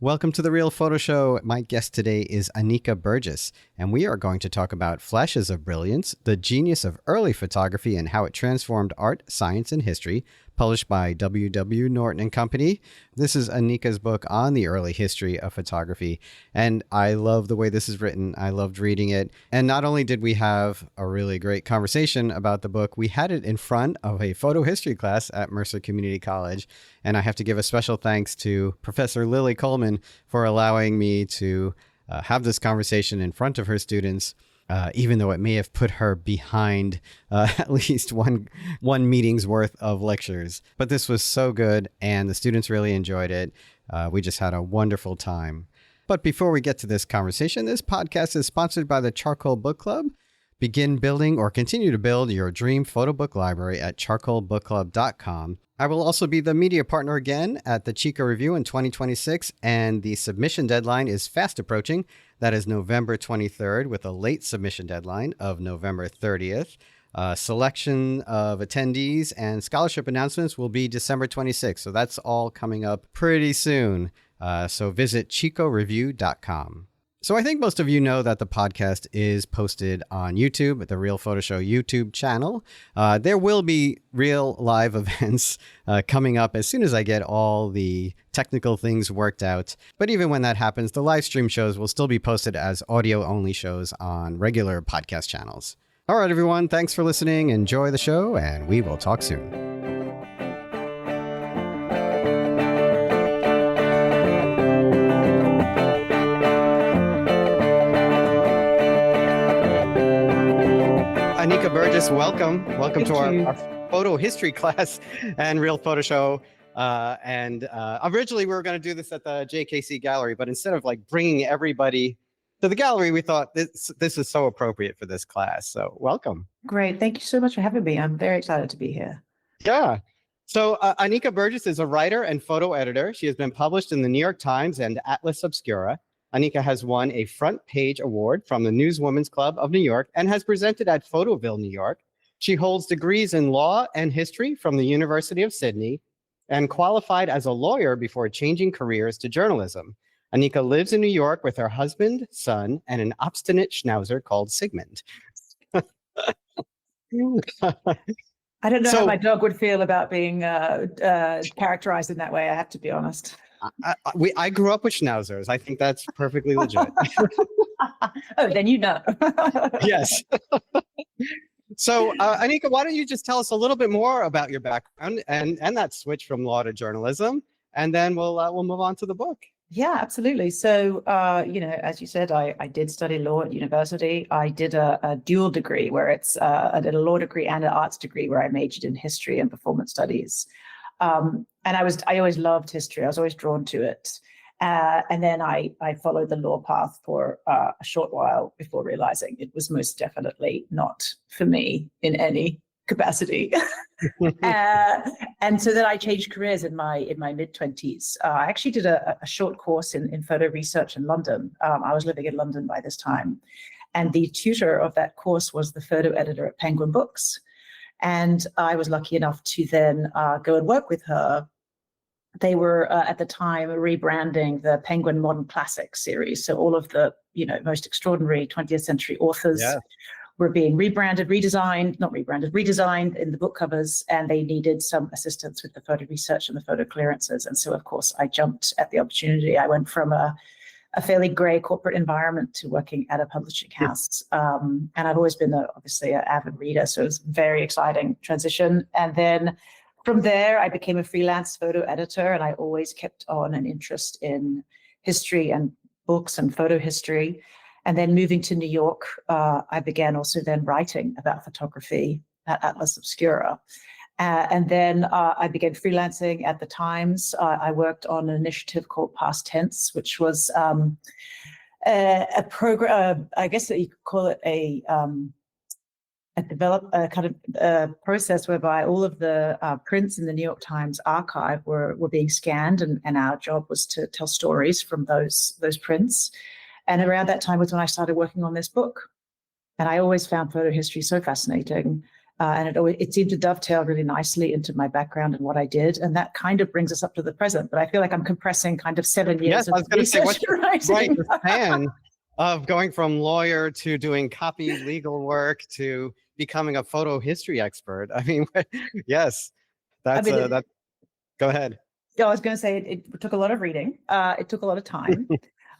Welcome to The Real Photo Show. My guest today is Anika Burgess, and we are going to talk about Flashes of Brilliance, the genius of early photography and how it transformed art, science, and history, published by Norton Company. This is Anika's book on the early history of photography, and I love the way this is written. I loved reading it. And not only did we have a really great conversation about the book, we had it in front of a photo history class at Mercer Community College. And I have to give a special thanks to Professor Lily Coleman for allowing me to have this conversation in front of her students, even though it may have put her behind at least one meeting's worth of lectures. But this was so good, and the students really enjoyed it. We just had a wonderful time. But before we get to this conversation, this podcast is sponsored by the Charcoal Book Club. Begin building or continue to build your dream photo book library at charcoalbookclub.com. I will also be the media partner again at the Chico Review in 2026, and the submission deadline is fast approaching. That is November 23rd, with a late submission deadline of November 30th. Selection of attendees and scholarship announcements will be December 26th, so that's all coming up pretty soon. So visit chicoreview.com. So I think most of you know that the podcast is posted on YouTube at the Real Photo Show YouTube channel. There will be real live events coming up as soon as I get all the technical things worked out. But even when that happens, the live stream shows will still be posted as audio-only shows on regular podcast channels. All right, everyone. Thanks for listening. Enjoy the show, and we will talk soon. Anika Burgess, welcome. Welcome to our photo history class and Real Photo Show. Originally we were going to do this at the JKC Gallery, but instead of bringing everybody to the gallery, we thought this is so appropriate for this class. So welcome. Great. Thank you so much for having me. I'm very excited to be here. Yeah. So Anika Burgess is a writer and photo editor. She has been published in the New York Times and Atlas Obscura. Anika has won a front page award from the Newswomen's Club of New York and has presented at Photoville New York. She holds degrees in law and history from the University of Sydney and qualified as a lawyer before changing careers to journalism. Anika lives in New York with her husband, son, and an obstinate schnauzer called Sigmund. I don't know how my dog would feel about being characterized in that way, I have to be honest. I grew up with schnauzers. I think that's perfectly legit. Oh, then you know. Yes. So, Anika, why don't you just tell us a little bit more about your background and that switch from law to journalism, and then we'll move on to the book. Yeah, absolutely. So, as you said, I did study law at university. I did a dual degree where I did a law degree and an arts degree where I majored in history and performance studies. And I always loved history. I was always drawn to it. And then I followed the law path for a short while before realizing it was most definitely not for me in any capacity. And so then I changed careers in my mid-20s. I actually did a short course in photo research in London. I was living in London by this time. And the tutor of that course was the photo editor at Penguin Books. And I was lucky enough to then go and work with her. They were at the time rebranding the Penguin Modern Classics series. So all of the most extraordinary 20th century authors were being redesigned in the book covers, and they needed some assistance with the photo research and the photo clearances. And so, of course, I jumped at the opportunity. I went from a fairly gray corporate environment to working at a publishing house. And I've always been obviously an avid reader, so it was a very exciting transition. And then from there, I became a freelance photo editor, and I always kept on an interest in history and books and photo history. And then moving to New York, I began also then writing about photography at Atlas Obscura. And then I began freelancing at the Times. I worked on an initiative called Past Tense, which was a program, I guess that you could call it a process whereby all of the prints in the New York Times archive were being scanned, and our job was to tell stories from those prints. And around that time was when I started working on this book. And I always found photo history so fascinating. And it seemed to dovetail really nicely into my background and what I did. And that kind of brings us up to the present. But I feel like I'm compressing kind of 7 years of research and writing. The span of going from lawyer to doing copy legal work to becoming a photo history expert? I mean, yes, that's go ahead. Yeah, I was going to say it took a lot of reading. It took a lot of time.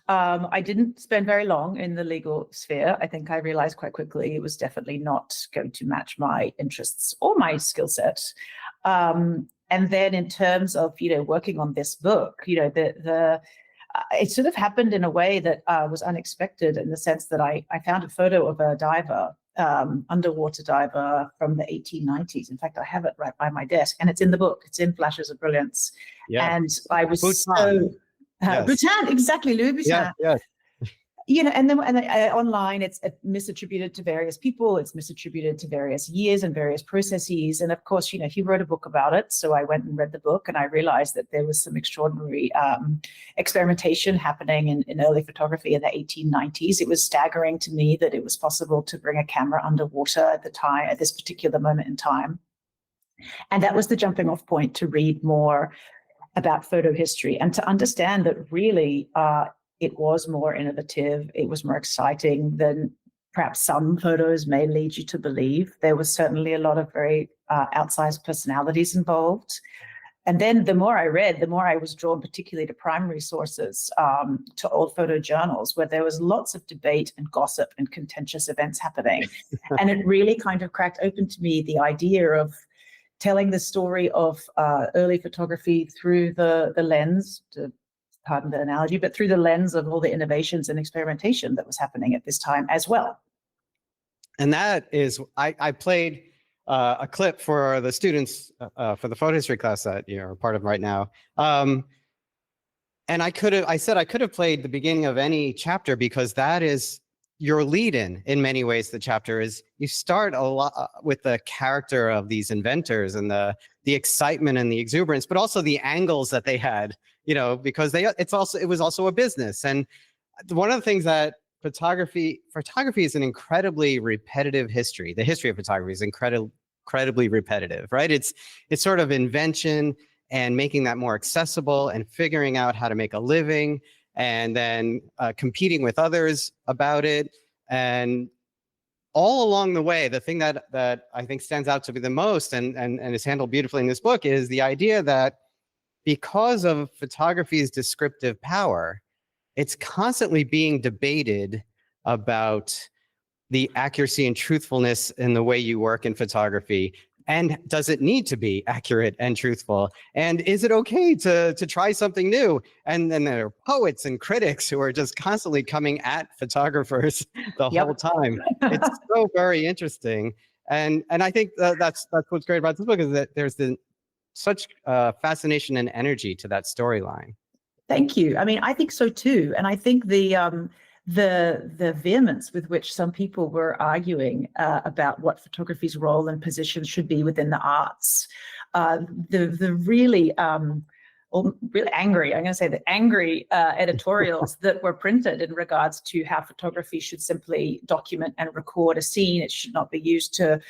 I didn't spend very long in the legal sphere. I think I realized quite quickly it was definitely not going to match my interests or my skill set. And then in terms of, working on this book, it sort of happened in a way that was unexpected, in the sense that I found a photo of a diver, underwater diver from the 1890s. In fact, I have it right by my desk, and it's in the book. It's in Flashes of Brilliance. Yeah. And I was Bhutan. Yes. Bhutan, exactly, Louis Bhutan. Yes. And then online, it's misattributed to various people. It's misattributed to various years and various processes. And of course, he wrote a book about it. So I went and read the book, and I realized that there was some extraordinary experimentation happening in early photography in the 1890s. It was staggering to me that it was possible to bring a camera underwater at this particular moment in time. And that was the jumping off point to read more about photo history and to understand that really, it was more innovative. It was more exciting than perhaps some photos may lead you to believe. There was certainly a lot of very outsized personalities involved. And then the more I read, the more I was drawn particularly to primary sources, to old photo journals, where there was lots of debate and gossip and contentious events happening. And it really kind of cracked open to me the idea of telling the story of early photography through the lens, pardon the analogy, but through the lens of all the innovations and experimentation that was happening at this time as well. And that is, I played a clip for the students for the photo history class that you're a part of right now. And I said I could have played the beginning of any chapter, because that is your lead-in many ways. The chapter is, you start a lot with the character of these inventors and the excitement and the exuberance, but also the angles that they had, because it was also a business. And one of the things that photography is an incredibly repetitive history. The history of photography is incredibly repetitive, right? It's sort of invention and making that more accessible and figuring out how to make a living, and then competing with others about it. And all along the way, the thing that I think stands out to be the most and is handled beautifully in this book is the idea that because of photography's descriptive power, it's constantly being debated about the accuracy and truthfulness in the way you work in photography. And does it need to be accurate and truthful? And is it okay to try something new? And then there are poets and critics who are just constantly coming at photographers the whole time. It's so very interesting. And I think that's what's great about this book, is that there's such fascination and energy to that storyline. Thank you. I mean, I think so too. And I think the vehemence with which some people were arguing about what photography's role and position should be within the arts, the really angry, I'm going to say the angry editorials that were printed in regards to how photography should simply document and record a scene. It should not be used to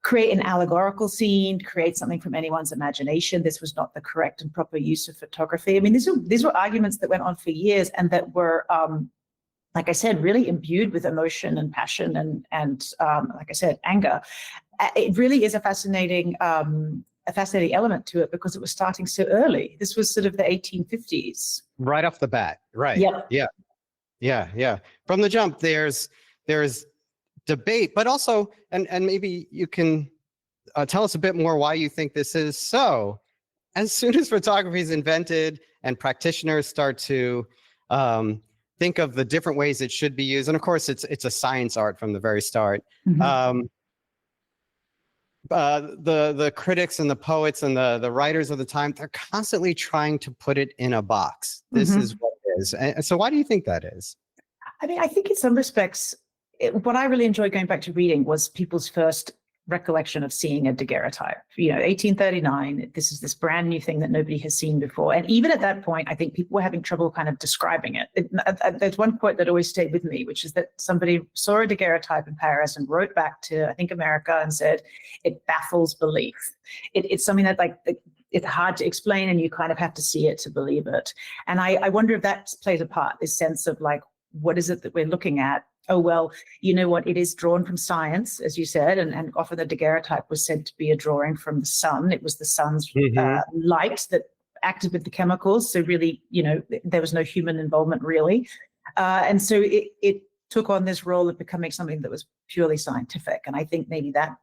create an allegorical scene, create something from anyone's imagination. This was not the correct and proper use of photography. I mean, these were arguments that went on for years, and that were like I said, really imbued with emotion and passion and like I said, anger. It really is a fascinating element to it, because it was starting so early. This was sort of the 1850s. Right off the bat, right? Yep. Yeah. From the jump, there's debate, but also, and maybe you can tell us a bit more why you think this is so. As soon as photography is invented and practitioners start to think of the different ways it should be used. And of course, it's a science art from the very start. Mm-hmm. The critics and the poets and the writers of the time, they're constantly trying to put it in a box. This mm-hmm. is what it is. And so why do you think that is? I mean, I think in some respects, what I really enjoyed going back to reading was people's first recollection of seeing a daguerreotype. 1839, this is this brand new thing that nobody has seen before. And even at that point, I think people were having trouble kind of describing it. There's one quote that always stayed with me, which is that somebody saw a daguerreotype in Paris and wrote back to, I think, America and said, it baffles belief. It's something that it's hard to explain, and you kind of have to see it to believe it. And I wonder if that plays a part, this sense of like, what is it that we're looking at? Oh, well, you know what? It is drawn from science, as you said, and often the daguerreotype was said to be a drawing from the sun. It was the sun's light that acted with the chemicals. So really, there was no human involvement really. And so it took on this role of becoming something that was purely scientific. And I think maybe that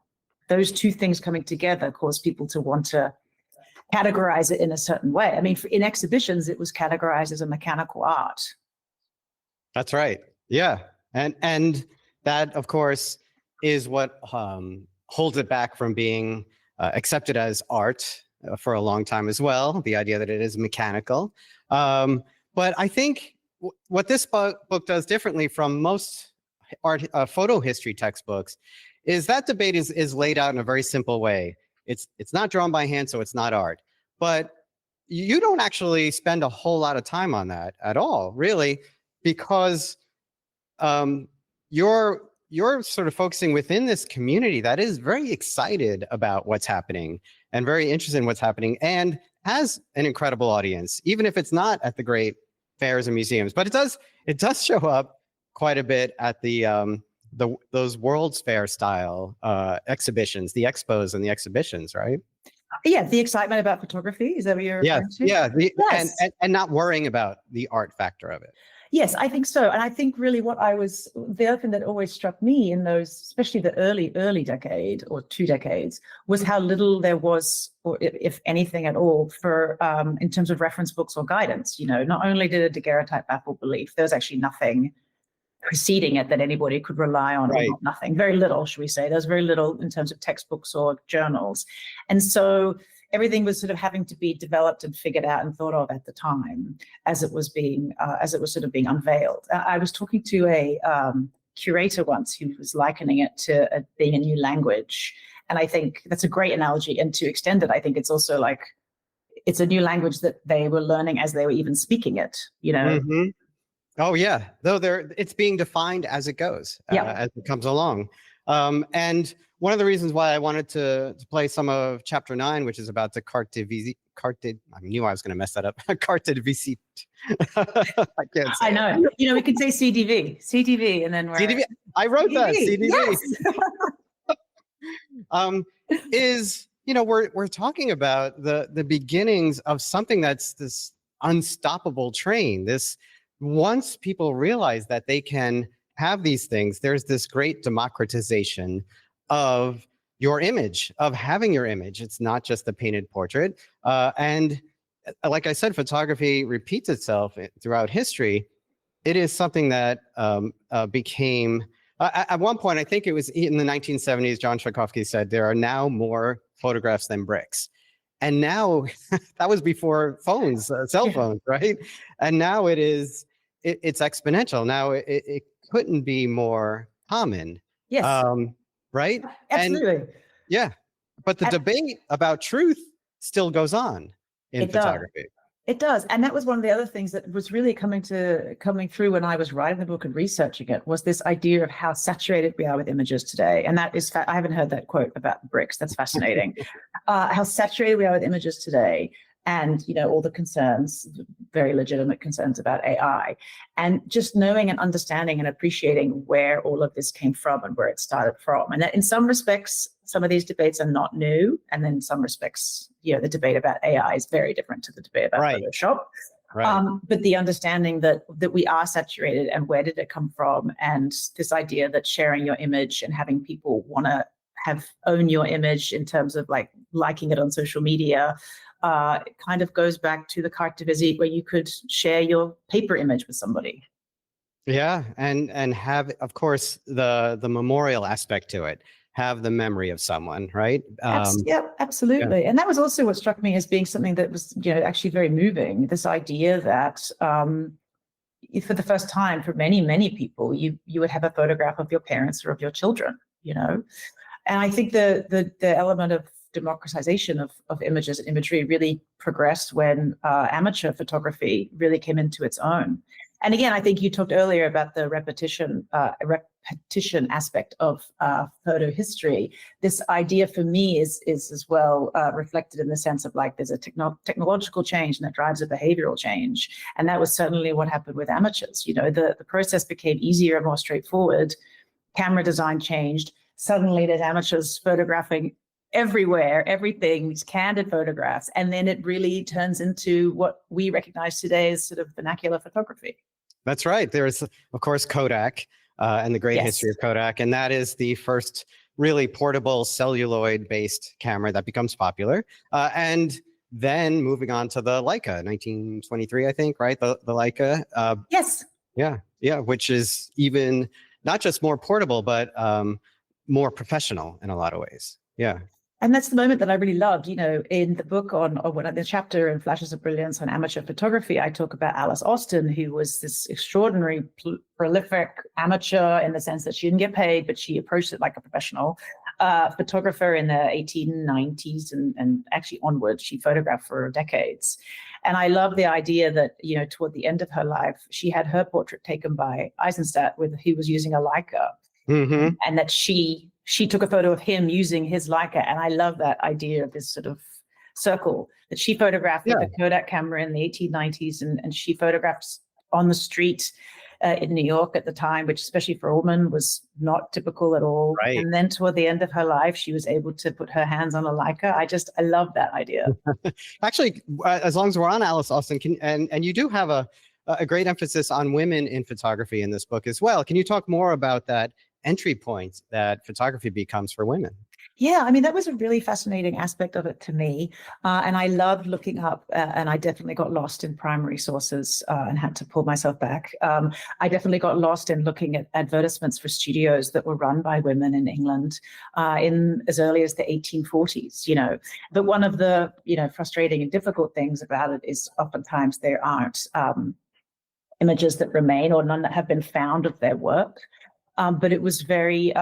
those two things coming together caused people to want to categorize it in a certain way. I mean, in exhibitions, it was categorized as a mechanical art. That's right. Yeah. And that, of course, is what holds it back from being accepted as art for a long time as well, the idea that it is mechanical. But I think what this book does differently from most art photo history textbooks is that debate is laid out in a very simple way. It's not drawn by hand, so it's not art. But you don't actually spend a whole lot of time on that at all, really, because you're sort of focusing within this community that is very excited about what's happening and very interested in what's happening and has an incredible audience, even if it's not at the great fairs and museums. But it does show up quite a bit at those World's Fair style exhibitions, the expos and the exhibitions, right? Yeah, the excitement about photography, is that what you're referring to? Yeah, yes. and not worrying about the art factor of it. Yes, I think so. And I think really the other thing that always struck me in those, especially the early decade or 2 decades, was how little there was, or if anything at all, for in terms of reference books or guidance. Not only did a daguerreotype baffle belief, there was actually nothing preceding it that anybody could rely on, right. Or nothing, very little, should we say. There's very little in terms of textbooks or journals. And so everything was sort of having to be developed and figured out and thought of at the time as it was sort of being unveiled. I was talking to a curator once who was likening it to being a new language. And I think that's a great analogy. And to extend it, I think it's also like, it's a new language that they were learning as they were even speaking it, Mm-hmm. Oh, yeah. Though it's being defined as it goes, as it comes along. And one of the reasons why I wanted to play some of Chapter 9, which is about the carte de visite, I knew I was going to mess that up. Carte de visite. I can't say I know. We could say CDV, and then we're... CDV. I wrote CDV. that, CDV. Yes. We're talking about the beginnings of something that's this unstoppable train. Once people realize that they can have these things, there's this great democratization of your image, of having your image. It's not just a painted portrait. And like I said, photography repeats itself throughout history. It is something that became, at one point, I think it was in the 1970s, John Tchaikovsky said, there are now more photographs than bricks. And now, that was before phones, cell phones, right? And now it's exponential. Now it couldn't be more common. Yes. Right? Absolutely. And, yeah. But the debate about truth still goes on in photography. It does. And that was one of the other things that was really coming through when I was writing the book and researching it, was this idea of how saturated we are with images today. And that is, I haven't heard that quote about bricks. That's fascinating. How saturated we are with images today. And, all the concerns, very legitimate concerns about AI, and just knowing and understanding and appreciating where all of this came from and where it started from. And that in some respects, some of these debates are not new. And then in some respects, the debate about AI is very different to the debate about Photoshop. Right. But the understanding that we are saturated, and where did it come from? And this idea that sharing your image and having people want to own your image in terms of like liking it on social media, it kind of goes back to the carte de visite, where you could share your paper image with somebody. Yeah, and have, of course, the memorial aspect to it. Have the memory of someone, right? Absolutely. Yeah. And that was also what struck me as being something that was, actually very moving. This idea that for the first time, for many, many people, you would have a photograph of your parents or of your children, And I think the element of democratization of images and imagery really progressed when amateur photography really came into its own. And again, I think you talked earlier about the repetition aspect of photo history. This idea for me is as well reflected in the sense of like there's a technological change and that drives a behavioral change. And that was certainly what happened with amateurs. You know, the process became easier and more straightforward. Camera design changed. Suddenly there's amateurs photographing everywhere, everything, candid photographs. And then it really turns into what we recognize today as sort of vernacular photography. That's right. There's, of course, Kodak and the great history of Kodak. And that is the first really portable celluloid-based camera that becomes popular. And then moving on to the Leica, 1923, I think, right? The Leica. Yes. Yeah, which is even not just more portable, but more professional in a lot of ways. Yeah. And that's the moment that I really loved. You know, in the book on the chapter in Flashes of Brilliance on amateur photography, I talk about Alice Austin, who was this extraordinary, prolific amateur in the sense that she didn't get paid, but she approached it like a professional photographer in the 1890s and actually onward. She photographed for decades. And I love the idea that, you know, toward the end of her life, she had her portrait taken by Eisenstadt he was using a Leica. Mm-hmm. And that she took a photo of him using his Leica. And I love that idea of this sort of circle that she photographed with a Kodak camera in the 1890s. And she photographed on the street in New York at the time, which especially for a woman was not typical at all. Right. And then toward the end of her life, she was able to put her hands on a Leica. I love that idea. Actually, as long as we're on Alice Austin, and you do have a great emphasis on women in photography in this book as well. Can you talk more about that entry point that photography becomes for women? Yeah, I mean, that was a really fascinating aspect of it to me. And I loved looking up, and I definitely got lost in primary sources and had to pull myself back. I definitely got lost in looking at advertisements for studios that were run by women in England in as early as the 1840s, you know. But one of the, you know, frustrating and difficult things about it is oftentimes there aren't images that remain or none that have been found of their work. But it was very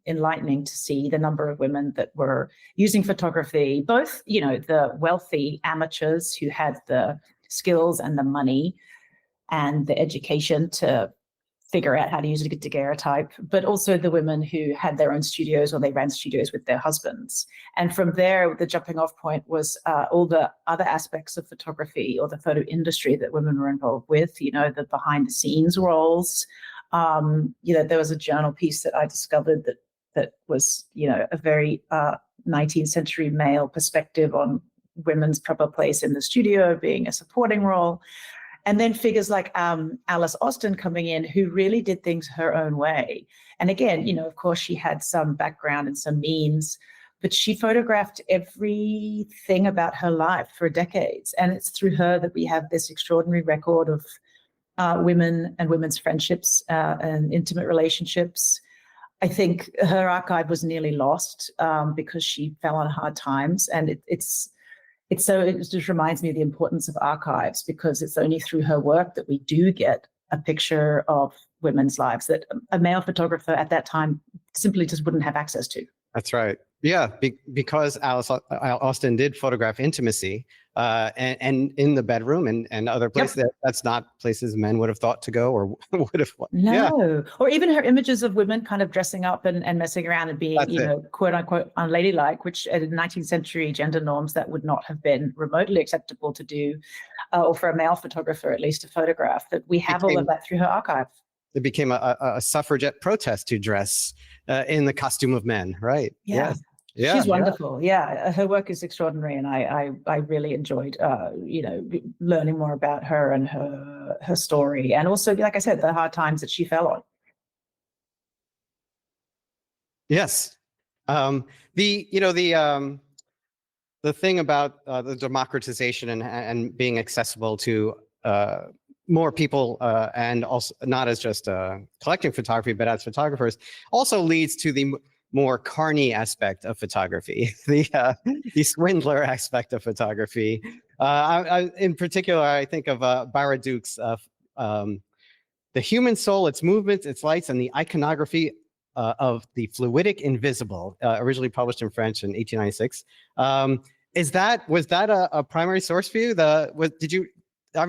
enlightening to see the number of women that were using photography, both, you know, the wealthy amateurs who had the skills and the money and the education to figure out how to use a daguerreotype, but also the women who had their own studios or they ran studios with their husbands. And from there, the jumping off point was all the other aspects of photography or the photo industry that women were involved with, you know, the behind the scenes roles. You know, there was a journal piece that I discovered that was, you know, a very 19th century male perspective on women's proper place in the studio being a supporting role. And then figures like Alice Austin coming in, who really did things her own way. And again, you know, of course, she had some background and some means, but she photographed everything about her life for decades. And it's through her that we have this extraordinary record of women and women's friendships and intimate relationships. I think her archive was nearly lost because she fell on hard times. And it just reminds me of the importance of archives, because it's only through her work that we do get a picture of women's lives that a male photographer at that time simply just wouldn't have access to. That's right. Yeah, because Alice Austin did photograph intimacy and in the bedroom and other places. That's not places men would have thought to go or would have. No, or even her images of women kind of dressing up and messing around and being, quote unquote, unladylike, which in 19th century gender norms that would not have been remotely acceptable to do, or for a male photographer at least to photograph. That we have all of that through her archive. It became a suffragette protest to dress in the costume of men, right? Yeah. Yeah, she's wonderful. Yeah, her work is extraordinary, and I really enjoyed learning more about her and her story, and also, like I said, the hard times that she fell on. Yes, the thing about the democratization and being accessible to more people and also not as just collecting photography, but as photographers, also leads to the more carny aspect of photography, the swindler aspect of photography. In particular, I think of Baraduk's The Human Soul, Its Movements, Its Lights, and the Iconography of the fluidic invisible, originally published in French in 1896. Was that a primary source for you?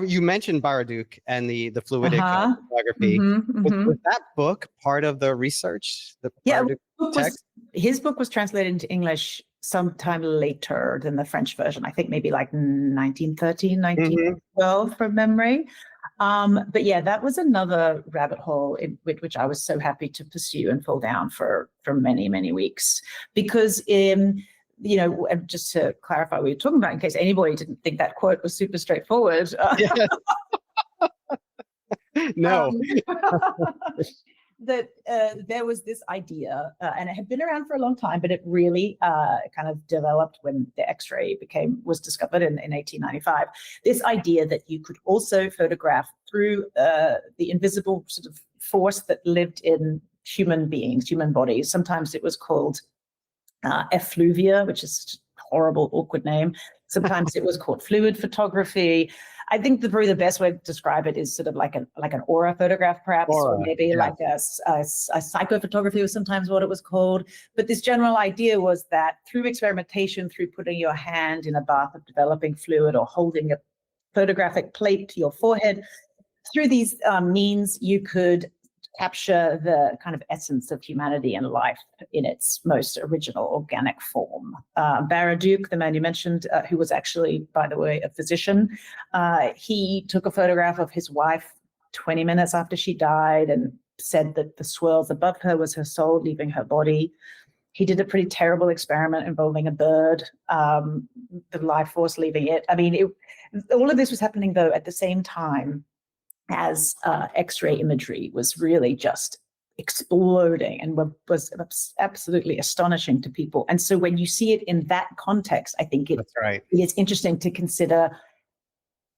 You mentioned Baraduc and the fluidic photography. Was that book part of the research? The Baraduc text? His book was translated into English sometime later than the French version. I think maybe like 1913, 1912 from memory. But yeah, that was another rabbit hole which I was so happy to pursue and fall down for many, many weeks. Because just to clarify what you're talking about, in case anybody didn't think that quote was super straightforward. Yes. No. That there was this idea, and it had been around for a long time, but it really kind of developed when the X-ray was discovered in 1895. This idea that you could also photograph through the invisible sort of force that lived in human beings, human bodies. Sometimes it was called effluvia, which is a horrible, awkward name. Sometimes it was called fluid photography. I think probably the best way to describe it is sort of like an aura photograph, perhaps, or maybe like a psychophotography was sometimes what it was called. But this general idea was that through experimentation, through putting your hand in a bath of developing fluid or holding a photographic plate to your forehead, through these means, you could capture the kind of essence of humanity and life in its most original organic form. Baraduc, the man you mentioned, who was actually, by the way, a physician, he took a photograph of his wife 20 minutes after she died and said that the swirls above her was her soul leaving her body. He did a pretty terrible experiment involving a bird, the life force leaving it. I mean, all of this was happening, though, at the same time as X-ray imagery was really just exploding and was absolutely astonishing to people. And so when you see it in that context, I think it's interesting to consider.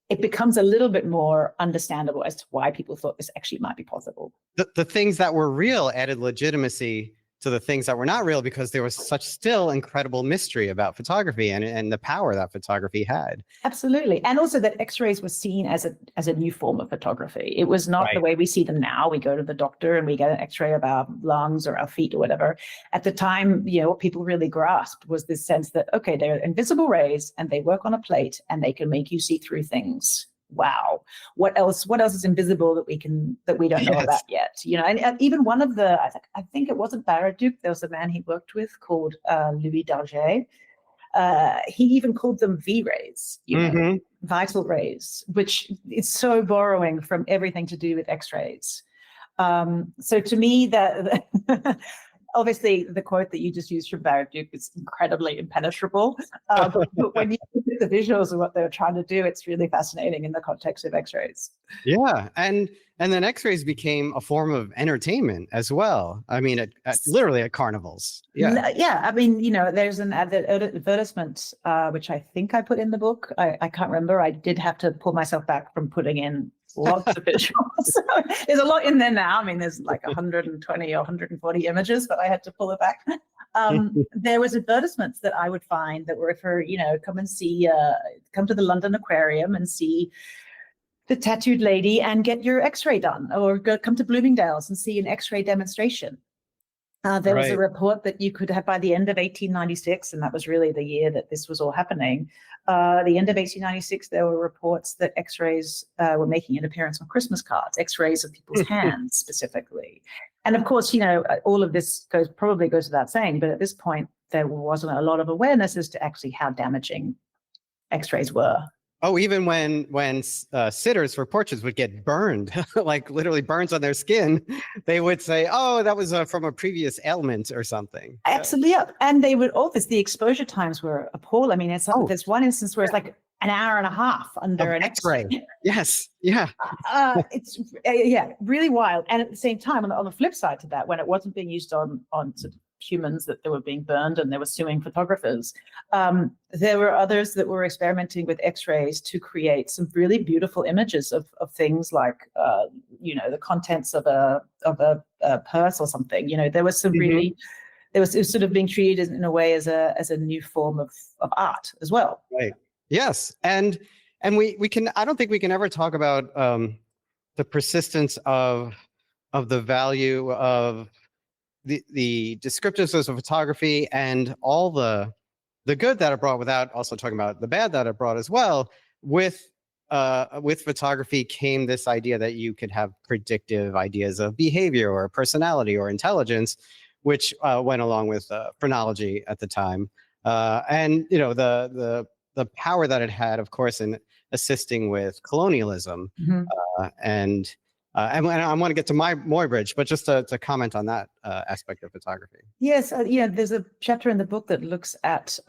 It becomes a little bit more understandable as to why people thought this actually might be possible. The things that were real added legitimacy to the things that were not real, because there was such still incredible mystery about photography and the power that photography had. Absolutely. And also that X-rays were seen as a new form of photography. It was not the way we see them now. We go to the doctor and we get an X-ray of our lungs or our feet or whatever. At the time, what people really grasped was this sense that, okay, they're invisible rays and they work on a plate and they can make you see through things. Wow, what else is invisible that we don't know about yet? And even one of the, I think it wasn't Baraduc, there was a man he worked with called Louis Darget. He even called them V-rays, vital rays, which is so borrowing from everything to do with X-rays. So to me, that obviously the quote that you just used from Baraduc is incredibly impenetrable. But when you look at the visuals of what they were trying to do, it's really fascinating in the context of X-rays. Yeah, and then X-rays became a form of entertainment as well. I mean, literally at carnivals. Yeah. I mean, there's an advertisement which I think I put in the book. I can't remember. I did have to pull myself back from putting in lots of visuals. So there's a lot in there now. I mean, there's like 120 or 140 images, but I had to pull it back. There was advertisements that I would find that were for, come to the London Aquarium and see the tattooed lady and get your X-ray done, or come to Bloomingdale's and see an X-ray demonstration. There was a report that you could have by the end of 1896, and that was really the year that this was all happening. The end of 1896, there were reports that X-rays were making an appearance on Christmas cards, X-rays of people's hands specifically. And of course, all of this probably goes without saying, but at this point, there wasn't a lot of awareness as to actually how damaging X-rays were. Oh, even when sitters for portraits would get burned, like literally burns on their skin, they would say, "Oh, that was from a previous ailment or something." Absolutely, yeah. And they would the exposure times were appalling. I mean, there's one instance where it's like an hour and a half under an X-ray. Yes, yeah. It's really wild. And at the same time, on the flip side to that, when it wasn't being used on sort of humans, that they were being burned and they were suing photographers, there were others that were experimenting with X-rays to create some really beautiful images of things like the contents of a purse or something. There was some really, it was sort of being treated in a way as a new form of art as well. Right. Yes, and we can. I don't think we can ever talk about the persistence of the value of the descriptiveness of photography and all the good that it brought, without also talking about the bad that it brought as well. With photography came this idea that you could have predictive ideas of behavior or personality or intelligence, which went along with phrenology at the time, and the power that it had, of course, in assisting with colonialism. And I want to get to Muybridge, but just to comment on that aspect of photography. Yes, there's a chapter in the book that looks at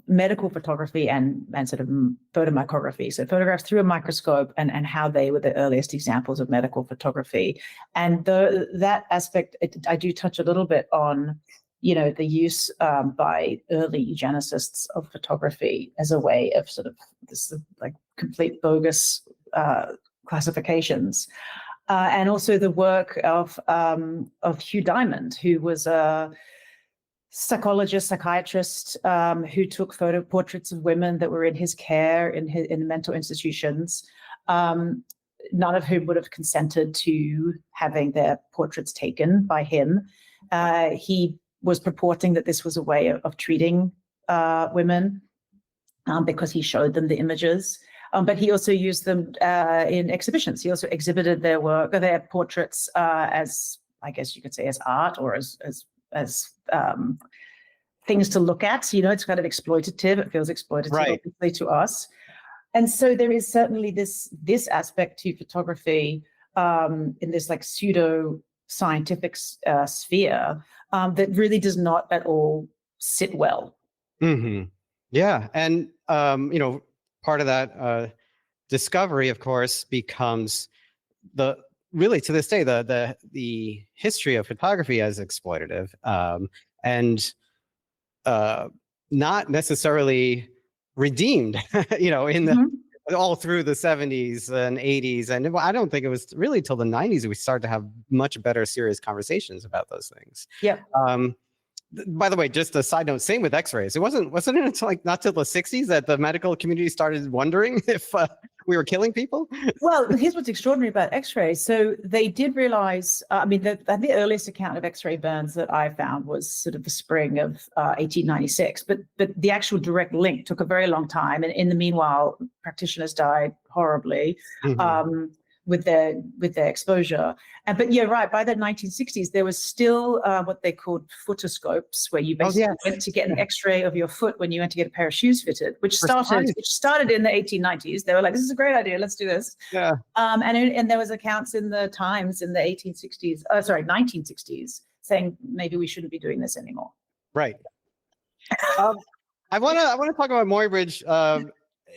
medical photography and sort of photomicrography, so photographs through a microscope, and how they were the earliest examples of medical photography. And that aspect, I do touch a little bit on, the use by early eugenicists of photography as a way of sort of this like complete bogus classifications. And also the work of Hugh Diamond, who was a psychologist, psychiatrist, who took photo portraits of women that were in his care in mental institutions, none of whom would have consented to having their portraits taken by him. He was purporting that this was a way of treating women because he showed them the images. But he also used them in exhibitions. He also exhibited their work, their portraits, as, I guess you could say, as art, or as things to look at. It's kind of exploitative. It feels exploitative, right, obviously, to us. And so there is certainly this aspect to photography in this like pseudo scientific sphere that really does not at all sit well. Mm-hmm. Yeah, and part of that discovery, of course, becomes really to this day the history of photography as exploitative, and not necessarily redeemed, in the all through the 70s and 80s. And I don't think it was really till the 90s that we started to have much better serious conversations about those things. Yeah. By the way, just a side note, same with x-rays. Wasn't it until not till the 60s that the medical community started wondering if we were killing people? Well, here's what's extraordinary about x-rays. So they did realize, the earliest account of x-ray burns that I found was sort of the spring of 1896, but the actual direct link took a very long time. And in the meanwhile, practitioners died horribly. With their exposure. But yeah, right, by the 1960s, there was still what they called footoscopes, where you basically went to get an x-ray of your foot when you went to get a pair of shoes fitted, which started in the 1890s. They were like, this is a great idea, let's do this. Yeah. And there was accounts in the Times in the 1960s saying maybe we shouldn't be doing this anymore. Right. I want to talk about Muybridge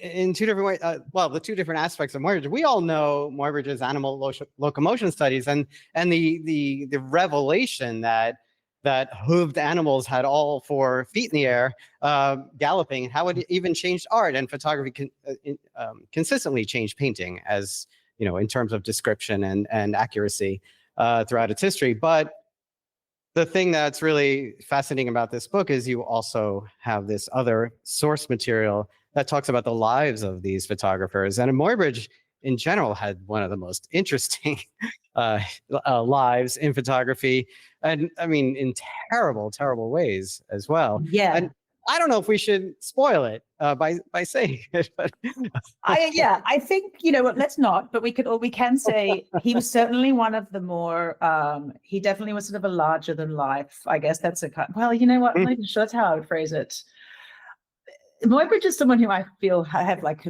in two different ways. The two different aspects of Muybridge. We all know Muybridge's animal locomotion studies and the revelation that hooved animals had all 4 feet in the air galloping, and how it even changed art and photography. Consistently changed painting, as in terms of description and accuracy throughout its history. But the thing that's really fascinating about this book is you also have this other source material that talks about the lives of these photographers. And Muybridge, in general, had one of the most interesting lives in photography. And I mean, in terrible, terrible ways as well. Yeah. And I don't know if we should spoil it by saying it. But I think, let's not, but we can say he was certainly one of the more, he definitely was sort of a larger than life. I guess that's well, you know what? I'm not even sure that's how I would phrase it. Muybridge is someone who I feel have like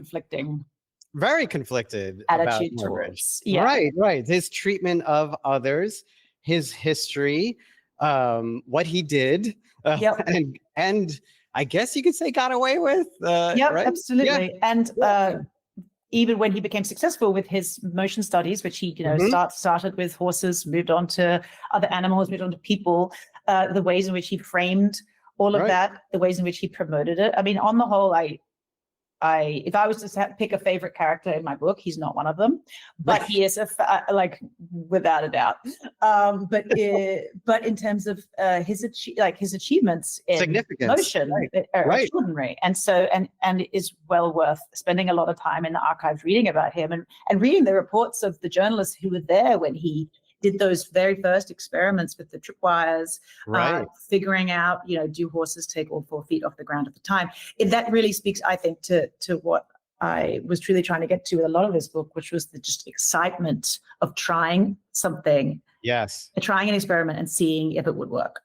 very conflicted attitude towards. Yeah. Right. His treatment of others, his history, what he did, and I guess you could say got away with. Right? Absolutely. Yeah. And even when he became successful with his motion studies, which he started with horses, moved on to other animals, moved on to people, the ways in which he framed all of that, the ways in which he promoted it. I mean, on the whole, if I was to pick a favorite character in my book, he's not one of them, but he is without a doubt. But in terms of his achievements in motion are extraordinary, and so and it is well worth spending a lot of time in the archives reading about him and reading the reports of the journalists who were there when he did those very first experiments with the tripwires, Right. figuring out, do horses take all 4 feet off the ground at the time? That really speaks, I think, to what I was truly trying to get to with a lot of this book, which was the just excitement of trying something, Yes. trying an experiment and seeing if it would work.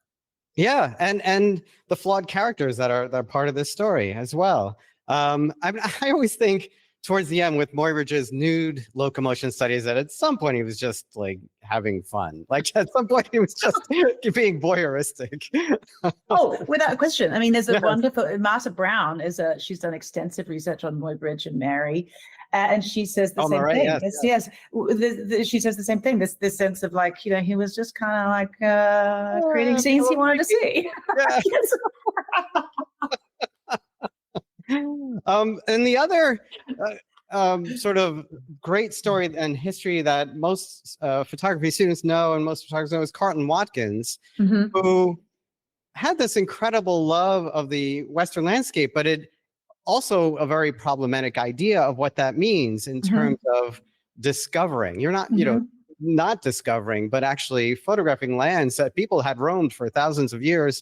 Yeah, and the flawed characters that are part of this story as well. I always think towards the end with Muybridge's nude locomotion studies that at some point he was just like having fun. Like at some point he was just being voyeuristic. Oh, without question. I mean, there's a wonderful Martha Brown she's done extensive research on Muybridge and Mary, and she says the same thing. Yes. She says the same thing. This sense of like, he was just kind of like creating scenes he wanted to see. Yeah. And the other sort of great story and history that most photography students know and most photographers know is Carlton Watkins, who had this incredible love of the Western landscape, but it also a very problematic idea of what that means in terms of discovering. You're not, not discovering, but actually photographing lands that people had roamed for thousands of years.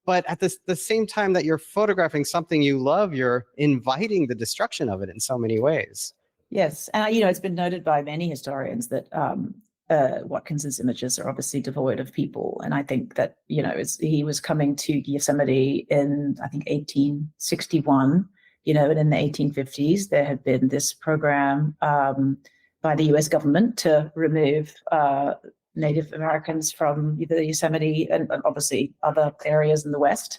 But at the same time that you're photographing something you love, you're inviting the destruction of it in so many ways. Yes. And, it's been noted by many historians that Watkins's images are obviously devoid of people. And I think that, he was coming to Yosemite in, I think, 1861, and in the 1850s, there had been this program by the US government to remove Native Americans from the Yosemite and obviously other areas in the West.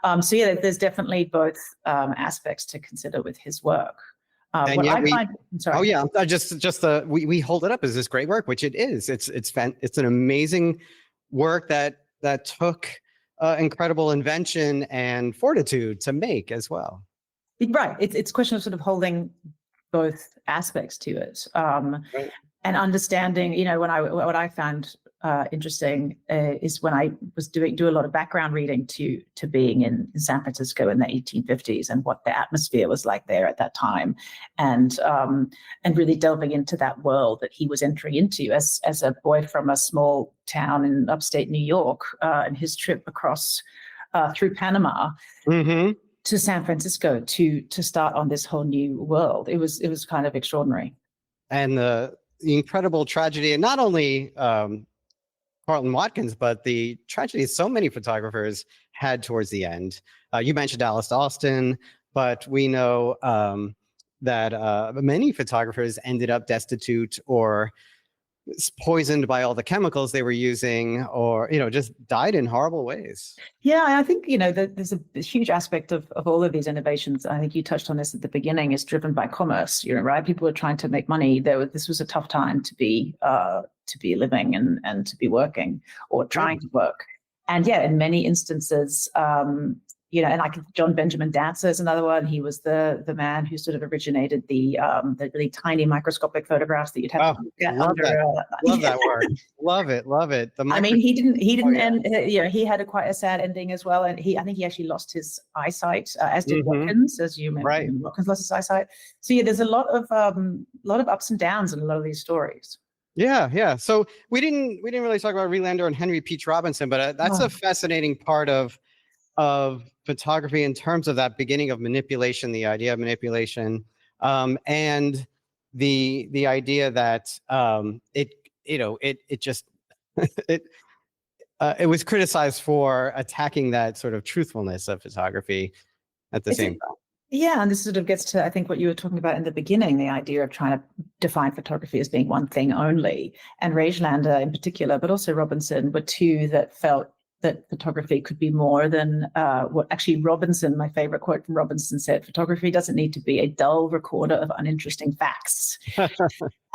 There's definitely both aspects to consider with his work. We hold it up as this great work, which it is. It's an amazing work that took incredible invention and fortitude to make as well. Right. It's a question of sort of holding both aspects to it. Right. And understanding, what I found interesting is when I was do a lot of background reading to being in San Francisco in the 1850s and what the atmosphere was like there at that time, and really delving into that world that he was entering into as a boy from a small town in upstate New York, and his trip across through Panama. To San Francisco to start on this whole new world. It was kind of extraordinary. And the incredible tragedy, and not only Carlton Watkins, but the tragedy so many photographers had towards the end. You mentioned Alice Alston, but we know that many photographers ended up destitute or poisoned by all the chemicals they were using, or just died in horrible ways. Yeah, I think there's a huge aspect of all of these innovations. I think you touched on this at the beginning. Is driven by commerce. Right? People are trying to make money. This was a tough time to be living and to be working or trying to work. And in many instances, and John Benjamin Dancer is another one. He was the man who sort of originated the really tiny microscopic photographs that you'd have to look at love under. Love that work. Love it. He didn't end. He had quite a sad ending as well, and I think he actually lost his eyesight, as did Watkins, as you mentioned. Right. Watkins lost his eyesight. So there's a lot of ups and downs in a lot of these stories. Yeah. So we didn't really talk about Relander and Henry Peach Robinson, but that's a fascinating part of photography in terms of that beginning of manipulation, the idea of manipulation, and the idea that it was criticized for attacking that sort of truthfulness of photography at the same time. Yeah, and this sort of gets to, I think, what you were talking about in the beginning, the idea of trying to define photography as being one thing only. And Reislander in particular, but also Robinson, were two that felt that photography could be more than what actually Robinson, my favorite quote from Robinson, said, photography doesn't need to be a dull recorder of uninteresting facts.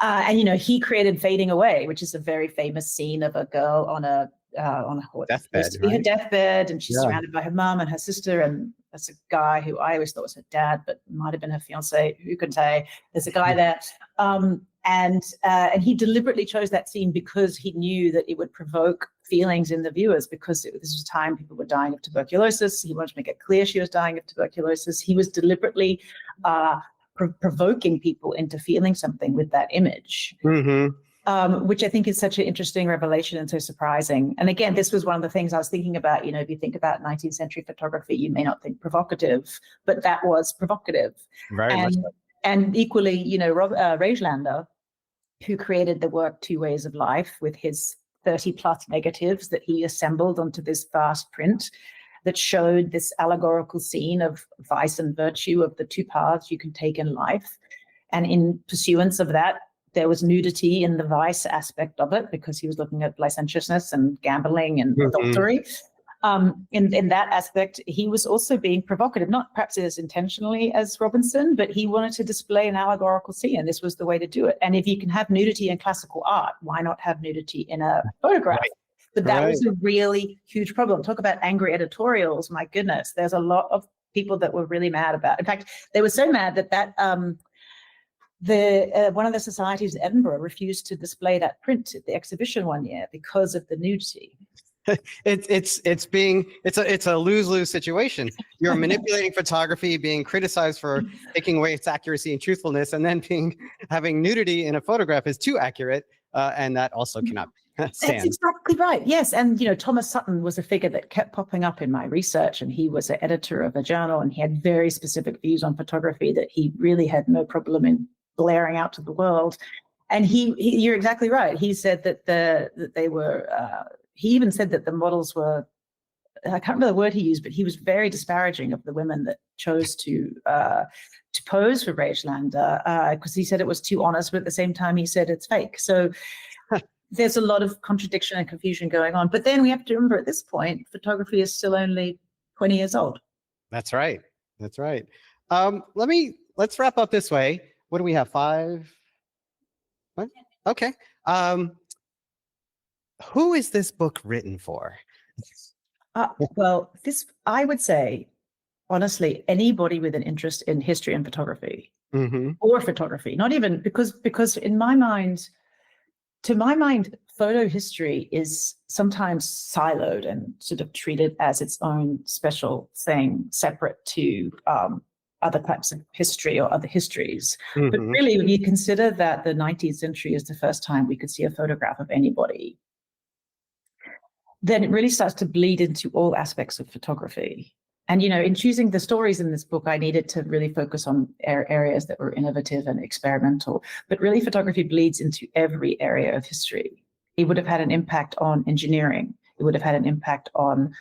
And, he created Fading Away, which is a very famous scene of a girl on a deathbed, her deathbed, and she's surrounded by her mom and her sister, and there's a guy who I always thought was her dad, but might have been her fiance. Who can say? There's a guy there, and he deliberately chose that scene because he knew that it would provoke feelings in the viewers, because this was a time people were dying of tuberculosis. He wanted to make it clear she was dying of tuberculosis. He was deliberately provoking people into feeling something with that image. which I think is such an interesting revelation and so surprising. And again, this was one of the things I was thinking about. If you think about 19th century photography, you may not think provocative, but that was provocative. Very much so. And equally, Reislander, who created the work Two Ways of Life with his 30 plus negatives that he assembled onto this vast print that showed this allegorical scene of vice and virtue, of the two paths you can take in life. And in pursuance of that, there was nudity in the vice aspect of it, because he was looking at licentiousness and gambling and adultery. In that aspect, he was also being provocative, not perhaps as intentionally as Robinson, but he wanted to display an allegorical scene, and this was the way to do it. And if you can have nudity in classical art, why not have nudity in a photograph? Right. But that was a really huge problem. Talk about angry editorials. My goodness, there's a lot of people that were really mad about. In fact, they were so mad that one of the societies in Edinburgh refused to display that print at the exhibition one year because of the nudity. It's a lose-lose situation. You're manipulating photography, being criticized for taking away its accuracy and truthfulness, and then having nudity in a photograph is too accurate, and that also cannot stand. That's exactly right. Yes, and Thomas Sutton was a figure that kept popping up in my research, and he was an editor of a journal, and he had very specific views on photography that he really had no problem in blaring out to the world. And you're exactly right. He said that they were. He even said that the models were. I can't remember the word he used, but he was very disparaging of the women that chose to pose for Reislander, because he said it was too honest, but at the same time he said it's fake. So there's a lot of contradiction and confusion going on. But then we have to remember, at this point, photography is still only 20 years old. That's right. That's right. Let's wrap up this way. What do we have? 5? What? Okay. Who is this book written for? Well, I would say, honestly, anybody with an interest in history and photography, or photography, not even because in my mind, to my mind, photo history is sometimes siloed and sort of treated as its own special thing, separate to other types of history or other histories. But really, when you consider that the 19th century is the first time we could see a photograph of anybody, then it really starts to bleed into all aspects of photography. And, in choosing the stories in this book, I needed to really focus on areas that were innovative and experimental. But really, photography bleeds into every area of history. It would have had an impact on engineering. It would have had an impact on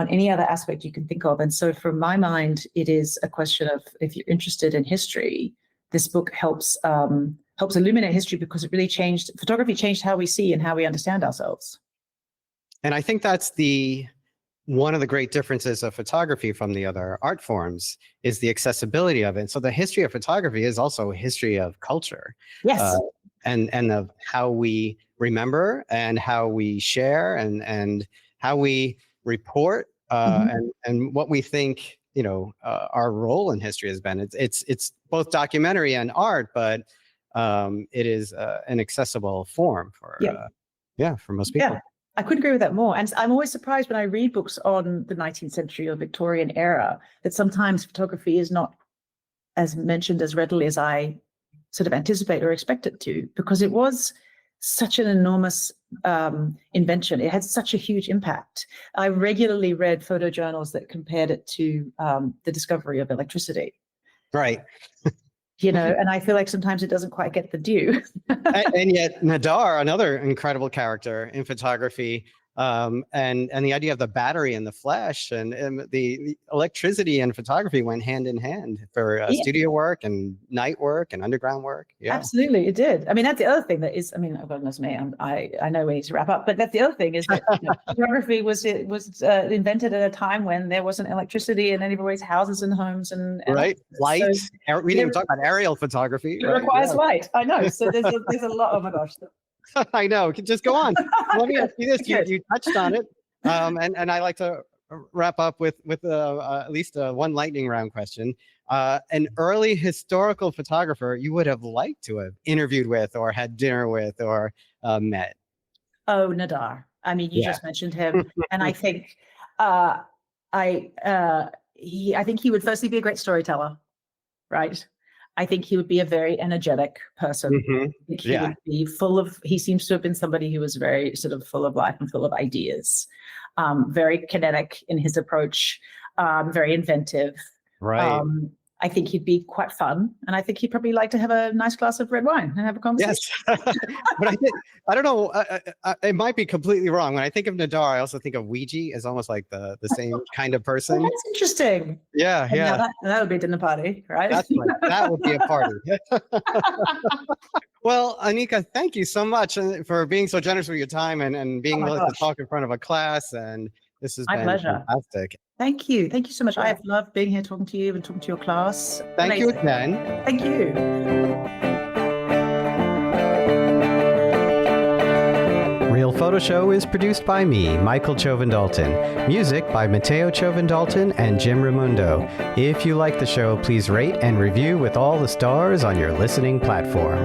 any other aspect you can think of. And so from my mind, it is a question of, if you're interested in history, this book helps illuminate history, because it really photography changed how we see and how we understand ourselves. And I think that's one of the great differences of photography from the other art forms is the accessibility of it. So the history of photography is also a history of culture. Yes. And of how we remember and how we share and how we report and what we think, our role in history has been. It's both documentary and art, but it is an accessible form for most people. Yeah. I couldn't agree with that more. And I'm always surprised when I read books on the 19th century or Victorian era that sometimes photography is not as mentioned as readily as I sort of anticipate or expect it to, because it was such an enormous invention. It had such a huge impact. I regularly read photojournals that compared it to the discovery of electricity. Right. And I feel like sometimes it doesn't quite get the due. and yet Nadar, another incredible character in photography, and the idea of the battery and the flash and the electricity and photography went hand in hand for studio work and night work and underground work. Yeah, absolutely, it did. I mean, that's the other thing that is. I mean, oh goodness me, I know we need to wrap up, but that's the other thing is that photography was invented at a time when there wasn't electricity in anybody's houses and homes and right light. So, we didn't even talk about aerial photography. It requires light. I know. So there's a lot. Oh my gosh. I know. Just go on. Let me ask you this. You touched on it, and I like to wrap up with at least one lightning round question. An early historical photographer you would have liked to have interviewed with, or had dinner with, or met. Oh, Nadar. I mean, you just mentioned him, and I think I think he would firstly be a great storyteller, right? I think he would be a very energetic person. Mm-hmm. I think he Yeah. would be he seems to have been somebody who was very sort of full of life and full of ideas, very kinetic in his approach, very inventive. Right. I think he'd be quite fun, and I think he'd probably like to have a nice glass of red wine and have a conversation. Yes. But I don't know, it might be completely wrong. When I think of Nadar, I also think of Ouija as almost like the same kind of person. Well, that's interesting. Yeah, And yeah. that would be a dinner party, right? That would be a party. Well, Anika, thank you so much for being so generous with your time and being willing to talk in front of a class. And this has been fantastic. Thank you. Thank you so much. I have loved being here talking to you and talking to your class. Thank you again. Thank you. Real Photo Show is produced by me, Michael Chauvin-Dalton. Music by Matteo Chauvin-Dalton and Jim Raimundo. If you like the show, please rate and review with all the stars on your listening platform.